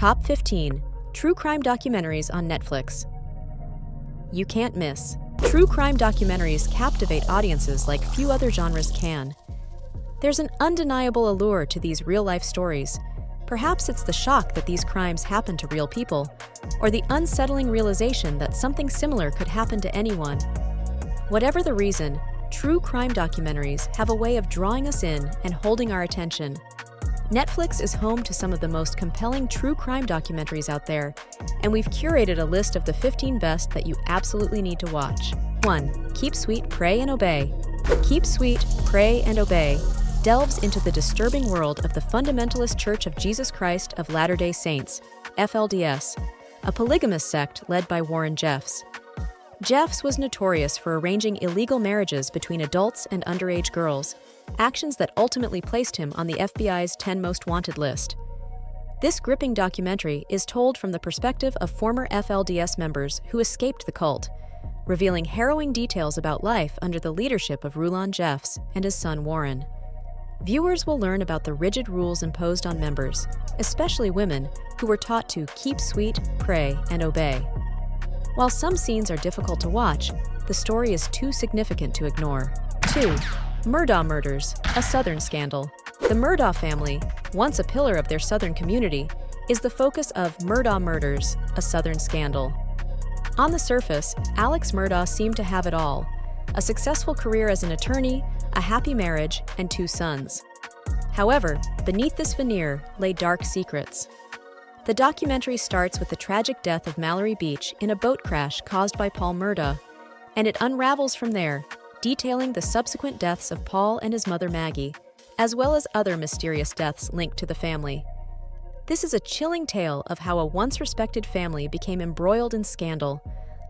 Top 15 True Crime Documentaries on Netflix. You can't miss. True crime documentaries captivate audiences like few other genres can. There's an undeniable allure to these real-life stories. Perhaps it's the shock that these crimes happen to real people, or the unsettling realization that something similar could happen to anyone. Whatever the reason, true crime documentaries have a way of drawing us in and holding our attention. Netflix is home to some of the most compelling true crime documentaries out there, and we've curated a list of the 15 best that you absolutely need to watch. 1. Keep Sweet, Pray and Obey. Keep Sweet, Pray and Obey delves into the disturbing world of the Fundamentalist Church of Jesus Christ of Latter-day Saints, FLDS, a polygamous sect led by Warren Jeffs. Jeffs was notorious for arranging illegal marriages between adults and underage girls, actions that ultimately placed him on the FBI's 10 Most Wanted list. This gripping documentary is told from the perspective of former FLDS members who escaped the cult, revealing harrowing details about life under the leadership of Rulon Jeffs and his son Warren. Viewers will learn about the rigid rules imposed on members, especially women, who were taught to keep sweet, pray, and obey. While some scenes are difficult to watch, the story is too significant to ignore. 2. Murdaugh Murders, a Southern scandal. The Murdaugh family, once a pillar of their Southern community, is the focus of Murdaugh Murders, a Southern scandal. On the surface, Alex Murdaugh seemed to have it all: a successful career as an attorney, a happy marriage, and 2 sons. However, beneath this veneer lay dark secrets. The documentary starts with the tragic death of Mallory Beach in a boat crash caused by Paul Murdaugh, and it unravels from there, detailing the subsequent deaths of Paul and his mother Maggie, as well as other mysterious deaths linked to the family. This is a chilling tale of how a once-respected family became embroiled in scandal,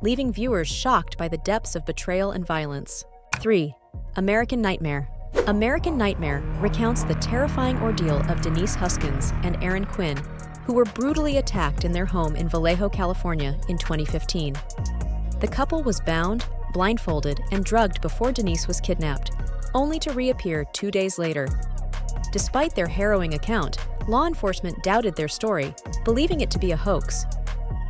leaving viewers shocked by the depths of betrayal and violence. 3. American Nightmare. American Nightmare recounts the terrifying ordeal of Denise Huskins and Aaron Quinn, who were brutally attacked in their home in Vallejo, California in 2015. The couple was bound, blindfolded, and drugged before Denise was kidnapped, only to reappear 2 days later. Despite their harrowing account, law enforcement doubted their story, believing it to be a hoax.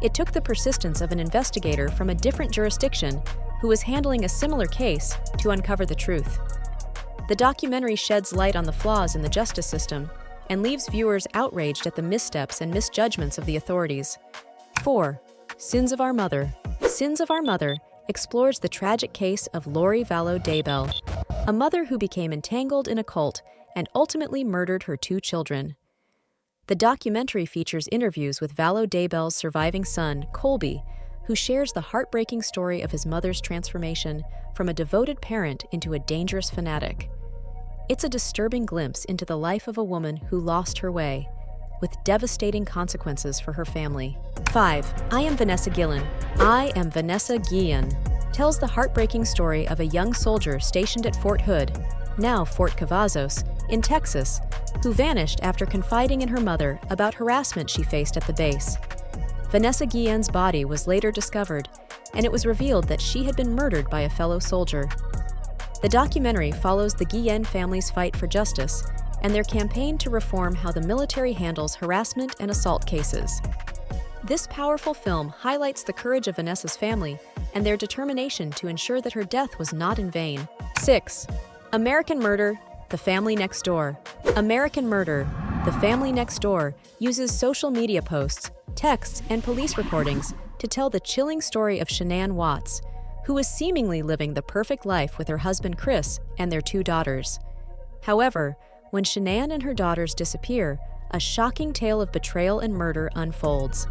It took the persistence of an investigator from a different jurisdiction who was handling a similar case to uncover the truth. The documentary sheds light on the flaws in the justice system and leaves viewers outraged at the missteps and misjudgments of the authorities. 4. Sins of Our Mother. Sins of Our Mother explores the tragic case of Lori Vallow Daybell, a mother who became entangled in a cult and ultimately murdered her 2 children. The documentary features interviews with Vallow Daybell's surviving son, Colby, who shares the heartbreaking story of his mother's transformation from a devoted parent into a dangerous fanatic. It's a disturbing glimpse into the life of a woman who lost her way, with devastating consequences for her family. 5. I Am Vanessa Guillen. I Am Vanessa Guillen tells the heartbreaking story of a young soldier stationed at Fort Hood, now Fort Cavazos, in Texas, who vanished after confiding in her mother about harassment she faced at the base. Vanessa Guillen's body was later discovered, and it was revealed that she had been murdered by a fellow soldier. The documentary follows the Guillen family's fight for justice and their campaign to reform how the military handles harassment and assault cases. This powerful film highlights the courage of Vanessa's family and their determination to ensure that her death was not in vain. 6. American Murder, The Family Next Door. American Murder, The Family Next Door uses social media posts, texts, and police recordings to tell the chilling story of Shanann Watts, who was seemingly living the perfect life with her husband Chris and their 2 daughters. However, when Shanann and her daughters disappear, a shocking tale of betrayal and murder unfolds.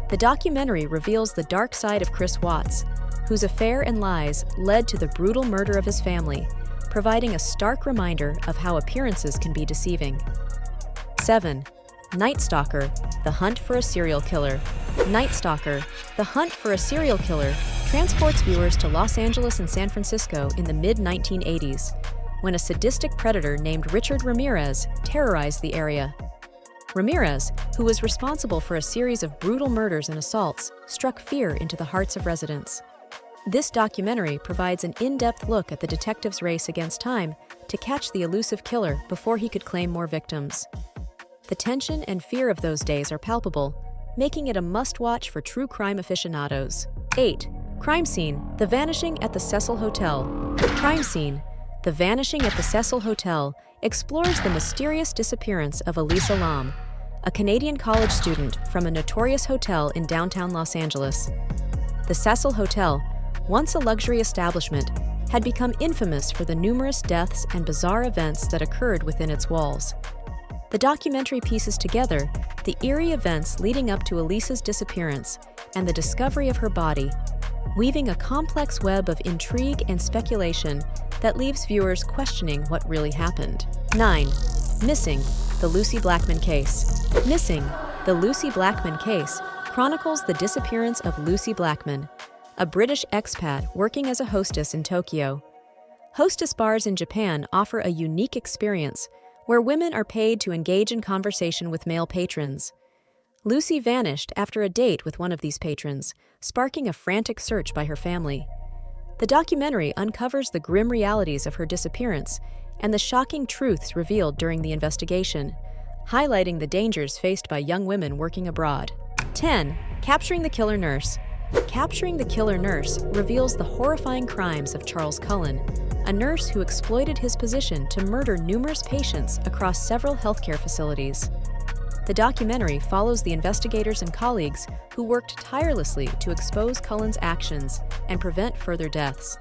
The documentary reveals the dark side of Chris Watts, whose affair and lies led to the brutal murder of his family, providing a stark reminder of how appearances can be deceiving. 7. Night Stalker, The Hunt for a Serial Killer. Night Stalker, The Hunt for a Serial Killer transports viewers to Los Angeles and San Francisco in the mid-1980s, when a sadistic predator named Richard Ramirez terrorized the area. Ramirez, who was responsible for a series of brutal murders and assaults, struck fear into the hearts of residents. This documentary provides an in-depth look at the detective's race against time to catch the elusive killer before he could claim more victims. The tension and fear of those days are palpable, making it a must-watch for true crime aficionados. 8. Crime Scene: The Vanishing at the Cecil Hotel. Crime Scene: The Vanishing at the Cecil Hotel explores the mysterious disappearance of Elisa Lam, a Canadian college student from a notorious hotel in downtown Los Angeles. The Cecil Hotel, once a luxury establishment, had become infamous for the numerous deaths and bizarre events that occurred within its walls. The documentary pieces together the eerie events leading up to Elisa's disappearance and the discovery of her body, weaving a complex web of intrigue and speculation that leaves viewers questioning what really happened. 9. Missing: The Lucy Blackman Case. Missing: The Lucy Blackman Case chronicles the disappearance of Lucy Blackman, a British expat working as a hostess in Tokyo. Hostess bars in Japan offer a unique experience where women are paid to engage in conversation with male patrons. Lucy vanished after a date with one of these patrons, sparking a frantic search by her family. The documentary uncovers the grim realities of her disappearance and the shocking truths revealed during the investigation, highlighting the dangers faced by young women working abroad. 10. Capturing the Killer Nurse. Capturing the Killer Nurse reveals the horrifying crimes of Charles Cullen, a nurse who exploited his position to murder numerous patients across several healthcare facilities. The documentary follows the investigators and colleagues who worked tirelessly to expose Cullen's actions and prevent further deaths.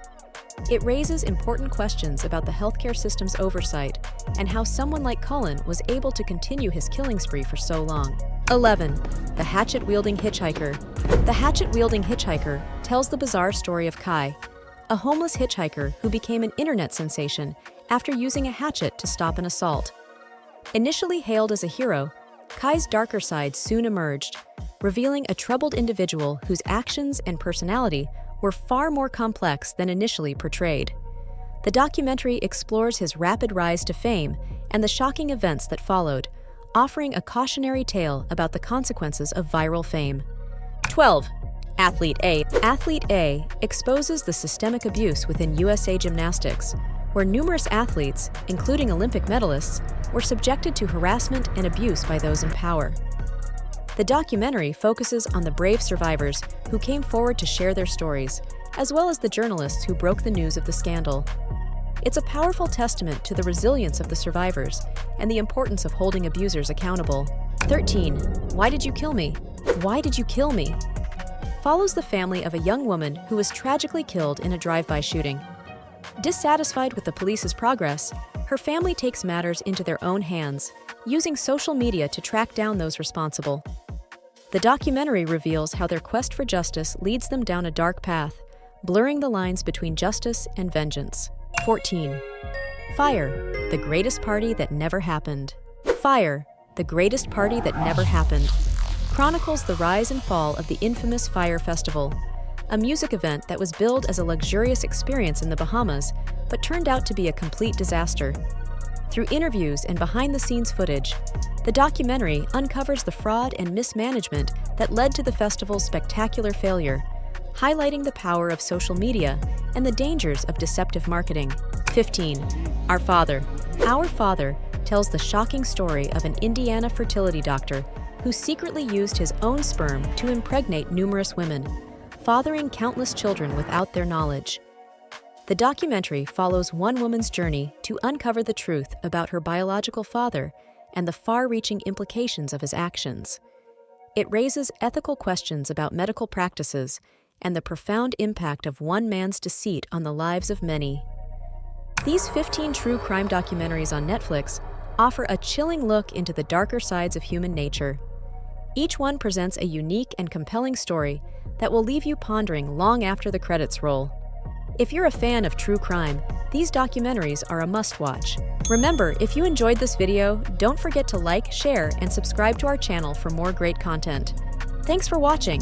It raises important questions about the healthcare system's oversight and how someone like Cullen was able to continue his killing spree for so long. 11. The Hatchet-Wielding Hitchhiker. The Hatchet-Wielding Hitchhiker tells the bizarre story of Kai, a homeless hitchhiker who became an internet sensation after using a hatchet to stop an assault. Initially hailed as a hero, Kai's darker side soon emerged, revealing a troubled individual whose actions and personality were far more complex than initially portrayed. The documentary explores his rapid rise to fame and the shocking events that followed, offering a cautionary tale about the consequences of viral fame. 12. Athlete A. Athlete A exposes the systemic abuse within USA Gymnastics, where numerous athletes, including Olympic medalists, were subjected to harassment and abuse by those in power. The documentary focuses on the brave survivors who came forward to share their stories, as well as the journalists who broke the news of the scandal. It's a powerful testament to the resilience of the survivors and the importance of holding abusers accountable. 13. Why Did You Kill Me? Why Did You Kill Me? Follows the family of a young woman who was tragically killed in a drive-by shooting. Dissatisfied with the police's progress, her family takes matters into their own hands, using social media to track down those responsible. The documentary reveals how their quest for justice leads them down a dark path, blurring the lines between justice and vengeance. 14. Fire: The Greatest Party That Never Happened. Fire: The Greatest Party That Never Happened chronicles the rise and fall of the infamous Fire Festival, a music event that was billed as a luxurious experience in the Bahamas, but turned out to be a complete disaster. Through interviews and behind-the-scenes footage, the documentary uncovers the fraud and mismanagement that led to the festival's spectacular failure, highlighting the power of social media and the dangers of deceptive marketing. 15. Our Father. Our Father tells the shocking story of an Indiana fertility doctor who secretly used his own sperm to impregnate numerous women, fathering countless children without their knowledge. The documentary follows one woman's journey to uncover the truth about her biological father and the far-reaching implications of his actions. It raises ethical questions about medical practices and the profound impact of one man's deceit on the lives of many. These 15 true crime documentaries on Netflix offer a chilling look into the darker sides of human nature. Each one presents a unique and compelling story that will leave you pondering long after the credits roll. If you're a fan of true crime, these documentaries are a must-watch. Remember, if you enjoyed this video, don't forget to like, share, and subscribe to our channel for more great content. Thanks for watching.